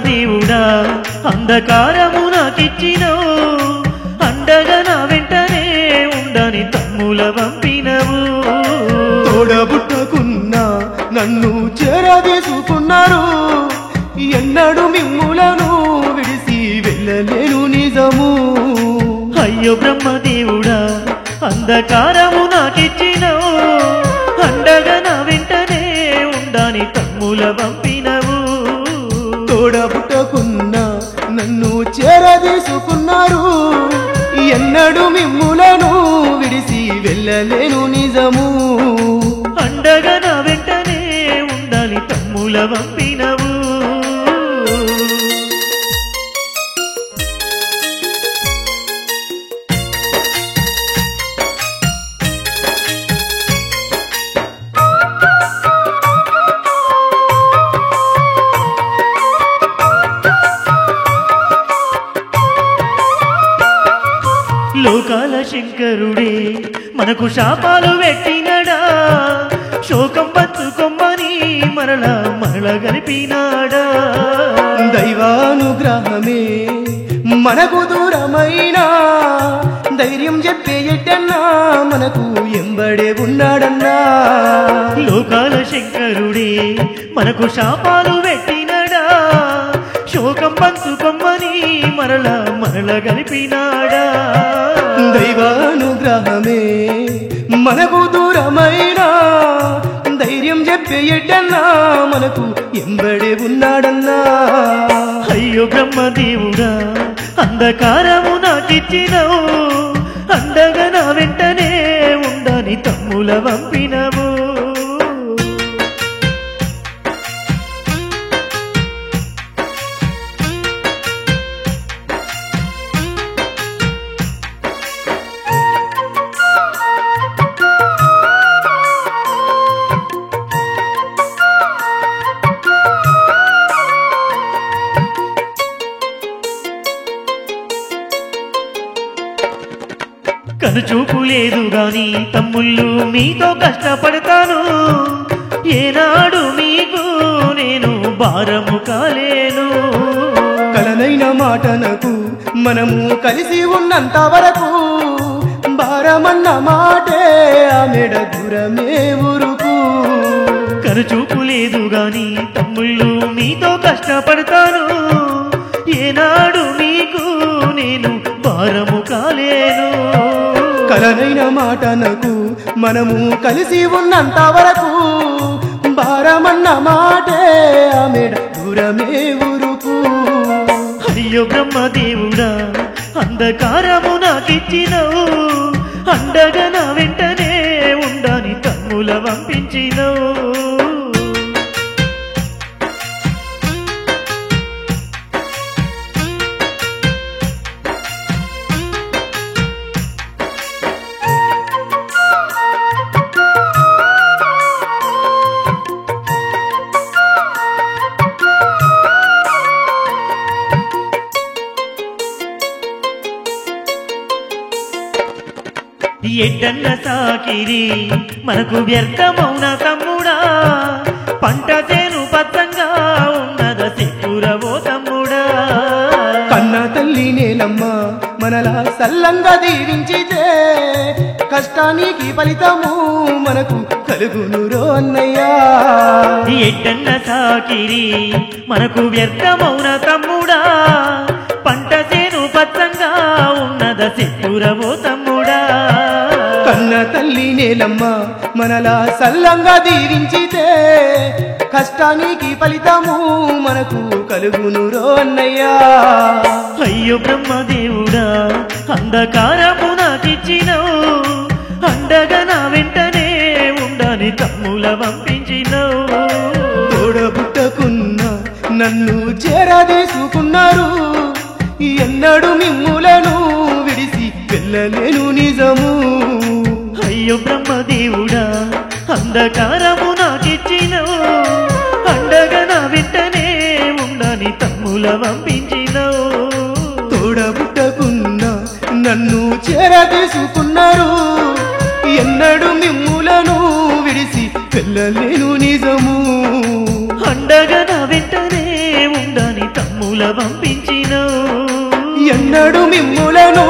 బ్రహ్మదేవుడా అంధకారము నాకిచ్చినవు అండగా నా వెంటనే ఉండని తమ్ముల పంపినవు తోడబుట్టకున్నా నన్ను చేరవేసుకున్నారు ఎన్నడు మిమ్ములను విడిసి వెళ్ళలేను నిజము అయ్యో బ్రహ్మదేవుడా అంధకారము నాకిచ్చినవు అండగా నా వెంటనే ఉండని తమ్ముల పంపినవు తోడబుట్టకున్నా నన్ను చేరవేసుకున్నారు ఎన్నడు మిమ్ములను విడిసి వెళ్ళలేను నిజము అండగా నా వెంటనే ఉండని తమ్ముల పంపినవు లోకాల శంకరుడే మనకు శాపాలు పెట్టినడా శోకం పంచుకొమ్మని మరల గలిపినాడా దైవానుగ్రహమే మనకు దూరమైనా ధైర్యం చెప్పే ఎట్టన్నా మనకు ఎంబడే ఉన్నాడన్నా లోకాల శంకరుడే మనకు శాపాలు పెట్టినడా శోకం పంచుకొమ్మని మరల గలిపినాడా దైవానుగ్రహమే మనకు దూరమైనా ధైర్యం చెప్పే ఎట్టన్నా మనకు ఎంబడే ఉన్నాడన్నా అయ్యో బ్రహ్మదేవుడా అంధకారము నాకిచ్చినవు అండగా నా వెంటనే ఉండని తమ్ముల పంపినవు కనుచూపు లేదు గాని తమ్ముళ్ళు మీతో కష్టపడతాను ఏనాడు మీకు నేను భారము కాలేను కలనైన మాటనకు మనము కలిసి ఉన్నంత వరకు భారమన్న మాటే ఆ మెడ దూరమే ఊరుకు కనుచూపు లేదు గాని తమ్ముళ్ళు మీతో కష్టపడతాను ఏనాడు మీకు నేను భారము కాలేను కలనైన మాటనకు మనము కలిసి ఉన్నంత వరకు భారమన్న మాటే ఆ మెడ దూరమే ఊరుకు అయ్యో బ్రహ్మదేవుడా అంధకారము నాకిచ్చినవు అండగా నా వెంటనే ఉండని తమ్ముల పంపించినవు ఎడ్డన్న సాకిరి మనకు వ్యర్థమౌన తమ్ముడా పంట చేను పచ్చంగా ఉన్నద చెక్కురవో తమ్ముడా కన్న తల్లి నేలమ్మ మనలా సల్లంగా దీవించితే కష్టానికి ఫలితము మనకు కలుగునురో అన్నయ్యా ఎడ్డన్న సాకిరి మనకు వ్యర్థమౌన తమ్ముడా పంట చేను పచ్చంగా ఉన్నద చెక్కురవో తమ్ముడా కన్న తల్లి నేలమ్మ మనలా సల్లంగా దీవించితే కష్టానికి ఫలితము మనకు కలుగునురో అన్నయ్యా అయ్యో బ్రహ్మదేవుడా అంధకారము నాకిచ్చినవు అండగా నా వెంటనే ఉండని తమ్ముల పంపించినవు తోడబుట్టకున్నా నన్ను చేరదేసుకున్నారు ఎన్నడు మిమ్ములను విడిసి వెళ్ళలేను నిజము అయ్యో బ్రహ్మదేవుడా అంధకారము నాకిచ్చినవు అండగా నా వెంటనే ఉండని తమ్ముల పంపించినవు తోడబుట్టకున్నా నన్ను చేరదేసుకున్నారు ఎన్నడు మిమ్ములను విడిసి వెళ్ళలేను నిజము అండగా నా వెంటనే ఉండని తమ్ముల తమ్ముల పంపించినవు ఎన్నడు మిమ్ములను